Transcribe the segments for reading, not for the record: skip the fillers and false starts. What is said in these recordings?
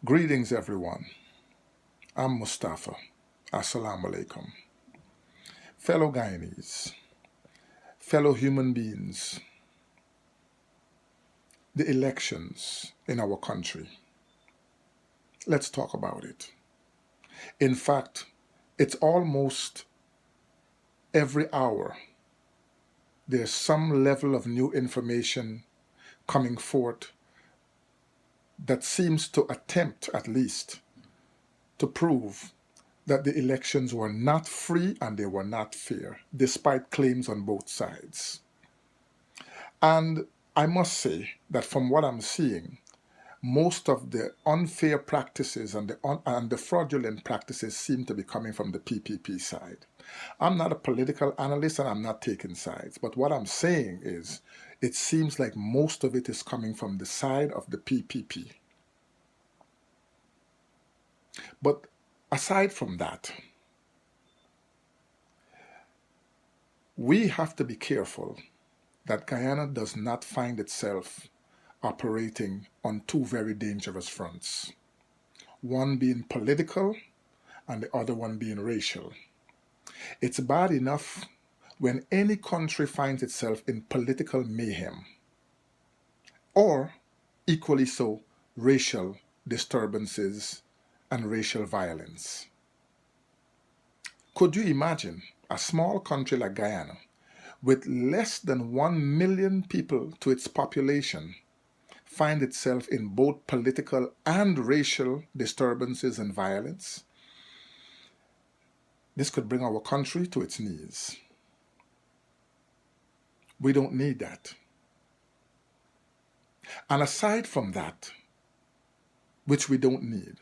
Greetings, everyone. I'm Mustafa. Assalamu alaikum. Fellow Guyanese, fellow human beings, the elections in our country. Let's talk about it. In fact, it's almost every hour there's some level of new information coming forth that seems to attempt, at least, to prove that the elections were not free and they were not fair, despite claims on both sides. And I must say that from what I'm seeing, most of the unfair practices and the fraudulent practices seem to be coming from the PPP side. I'm not a political analyst and I'm not taking sides, but what I'm saying is it seems like most of it is coming from the side of the PPP. But aside from that, we have to be careful that Guyana does not find itself operating on two very dangerous fronts, one being political and the other one being racial. It's bad enough when any country finds itself in political mayhem, or equally so, racial disturbances and racial violence. Could you imagine a small country like Guyana, with less than 1 million people to its population, find itself in both political and racial disturbances and violence? This could bring our country to its knees. We don't need that. And aside from that, which we don't need,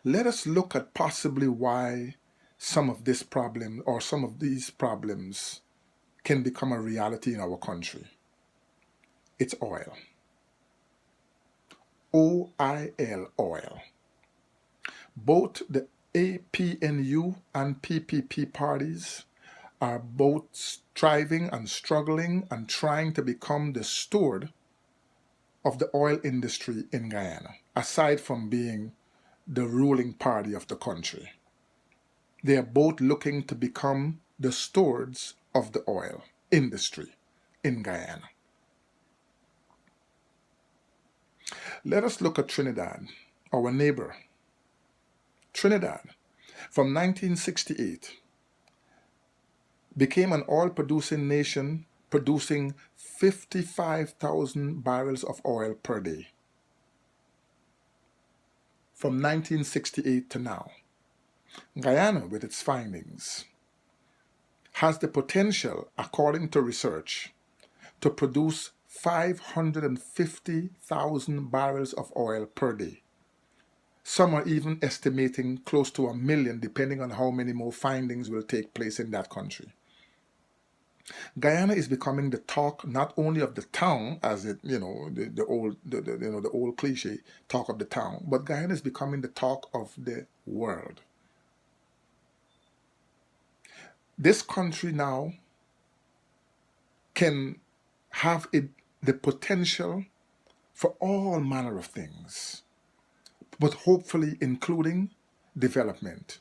let us look at possibly why some of this problem or some of these problems can become a reality in our country. It's oil. OIL, oil. Both the APNU and PPP parties are both striving and struggling and trying to become the steward of the oil industry in Guyana, aside from being the ruling party of the country. They are both looking to become the stewards of the oil industry in Guyana. Let us look at Trinidad, our neighbor. Trinidad, from 1968, became an oil-producing nation, producing 55,000 barrels of oil per day. From 1968 to now, Guyana, with its findings, has the potential, according to research, to produce 550,000 barrels of oil per day. Some are even estimating close to 1 million, depending on how many more findings will take place in that country. Guyana is becoming the talk not only of the town, as it, the old cliche talk of the town, but Guyana is becoming the talk of the world. This country now can have the potential for all manner of things, but hopefully including development,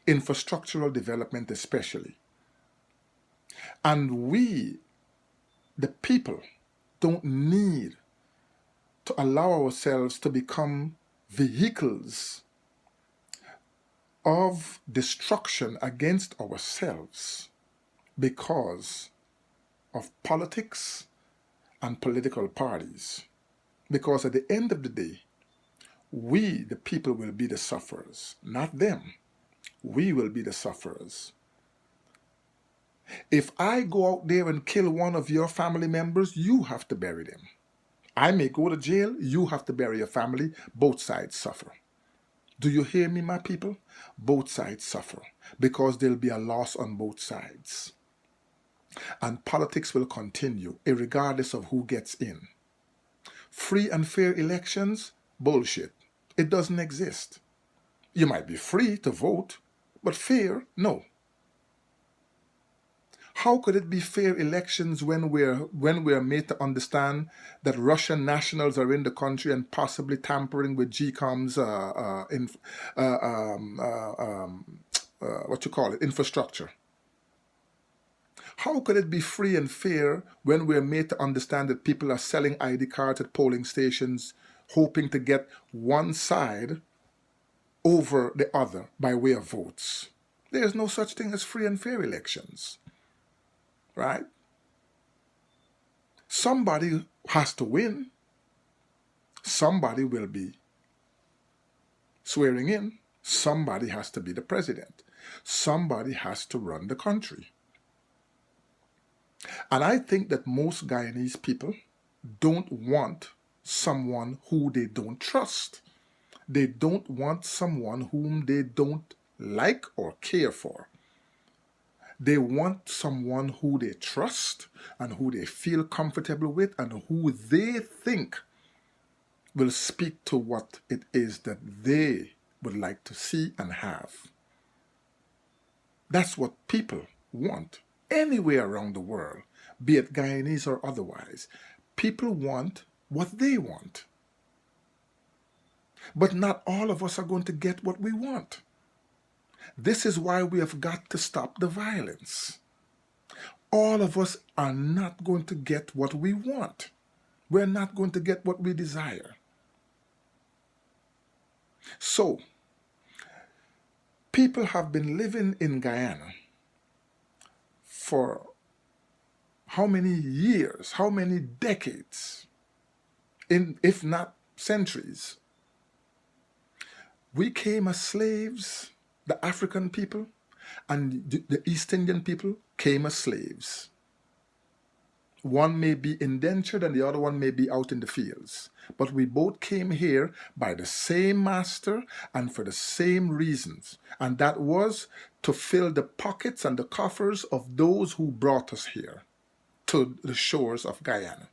infrastructural development especially. And we, the people, don't need to allow ourselves to become vehicles of destruction against ourselves because of politics and political parties. Because at the end of the day, we, the people, will be the sufferers, not them. We will be the sufferers. If I go out there and kill one of your family members, you have to bury them. I may go to jail, you have to bury your family. Both sides suffer. Do you hear me, my people? Both sides suffer because there'll be a loss on both sides. And politics will continue, regardless of who gets in. Free and fair elections? Bullshit. It doesn't exist. You might be free to vote, but fair? No. How could it be fair elections when we're made to understand that Russian nationals are in the country and possibly tampering with GCOM's what you call it, infrastructure? How could it be free and fair when we're made to understand that people are selling ID cards at polling stations, hoping to get one side over the other by way of votes? There's no such thing as free and fair elections, right? Somebody has to win. Somebody will be swearing in. Somebody has to be the president. Somebody has to run the country. And I think that most Guyanese people don't want someone who they don't trust. They don't want someone whom they don't like or care for. They want someone who they trust and who they feel comfortable with and who they think will speak to what it is that they would like to see and have. That's what people want anywhere around the world, be it Guyanese or otherwise. People want what they want. But not all of us are going to get what we want. This is why we have got to stop the violence. All of us are not going to get what we want. We're not going to get what we desire. So, people have been living in Guyana for how many years, how many decades, if not centuries. We came as slaves, the African people, and the East Indian people came as slaves. One may be indentured and the other one may be out in the fields. But we both came here by the same master and for the same reasons. And that was to fill the pockets and the coffers of those who brought us here to the shores of Guyana.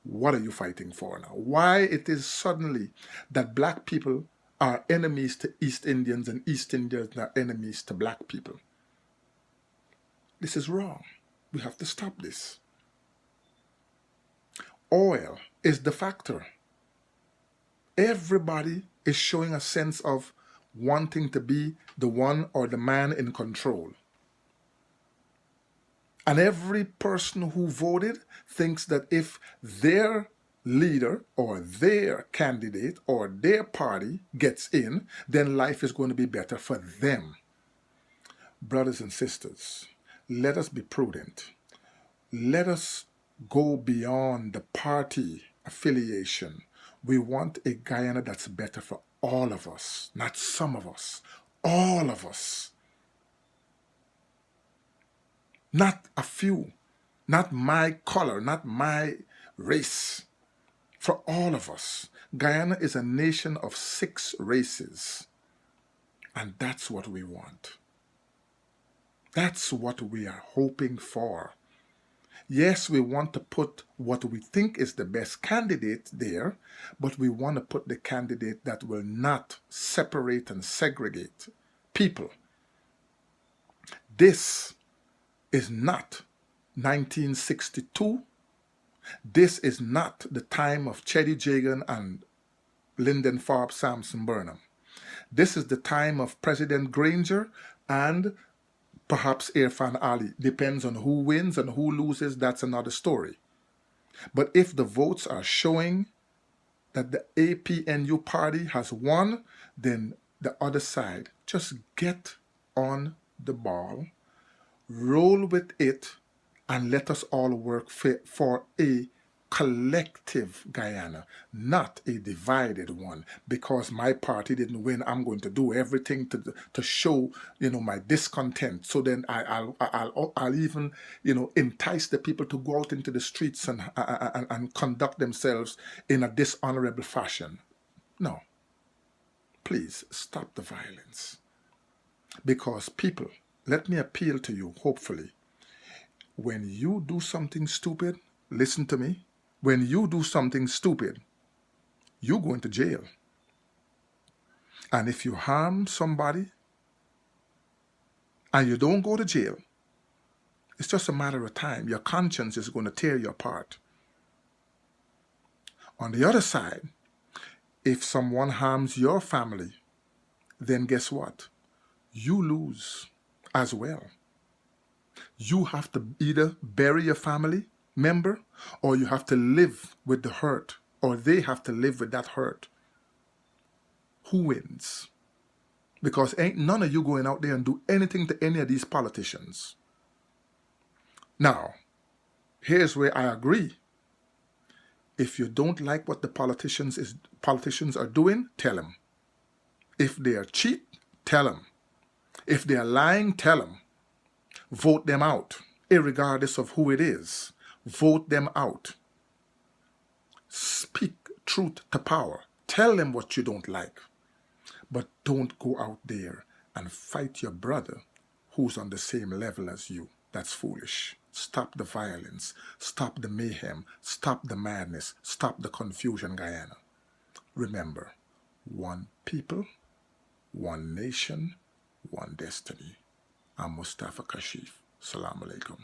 What are you fighting for now? Why it is suddenly that black people are enemies to East Indians and East Indians are enemies to black people? This is wrong. We have to stop this. Oil is the factor. Everybody is showing a sense of wanting to be the one or the man in control. And every person who voted thinks that if their leader or their candidate or their party gets in, then life is going to be better for them. Brothers and sisters, let us be prudent. Let us go beyond the party affiliation. We want a Guyana that's better for all of us, not some of us, all of us. Not a few, not my color, not my race, for all of us. Guyana is a nation of 6 races, and that's what we want. That's what we are hoping for. Yes, we want to put what we think is the best candidate there, but we want to put the candidate that will not separate and segregate people. This is not 1962. This is not the time of Cheddy Jagan and Lyndon Farb Sampson Burnham. This is the time of President Granger and perhaps Irfan Ali. Depends on who wins and who loses, that's another story. But if the votes are showing that the APNU party has won, then the other side, just get on the ball, roll with it, and let us all work for a collective Guyana, not a divided one. Because my party didn't win, I'm going to do everything to show, my discontent. So then I'll even, entice the people to go out into the streets and conduct themselves in a dishonorable fashion. No. Please stop the violence. Because people, let me appeal to you, hopefully. When you do something stupid, listen to me. When you do something stupid, you go into jail. And if you harm somebody and you don't go to jail, It's just a matter of time. Your conscience is going to tear you apart. On the other side, if someone harms your family, then guess what? You lose as well. You have to either bury your family member, or you have to live with the hurt, or they have to live with that hurt. Who wins? Because ain't none of you going out there and do anything to any of these politicians. Now, here's where I agree. If you don't like what the politicians are doing, tell them. If they are cheap, tell them. If they are lying, tell them. Vote them out, irregardless of who it is. Vote them out. Speak truth to power. Tell them what you don't like. But don't go out there and fight your brother who's on the same level as you. That's foolish. Stop the violence. Stop the mayhem. Stop the madness. Stop the confusion, Guyana. Remember, one people, one nation, one destiny. I'm Mustafa Kashif. Salaam alaikum.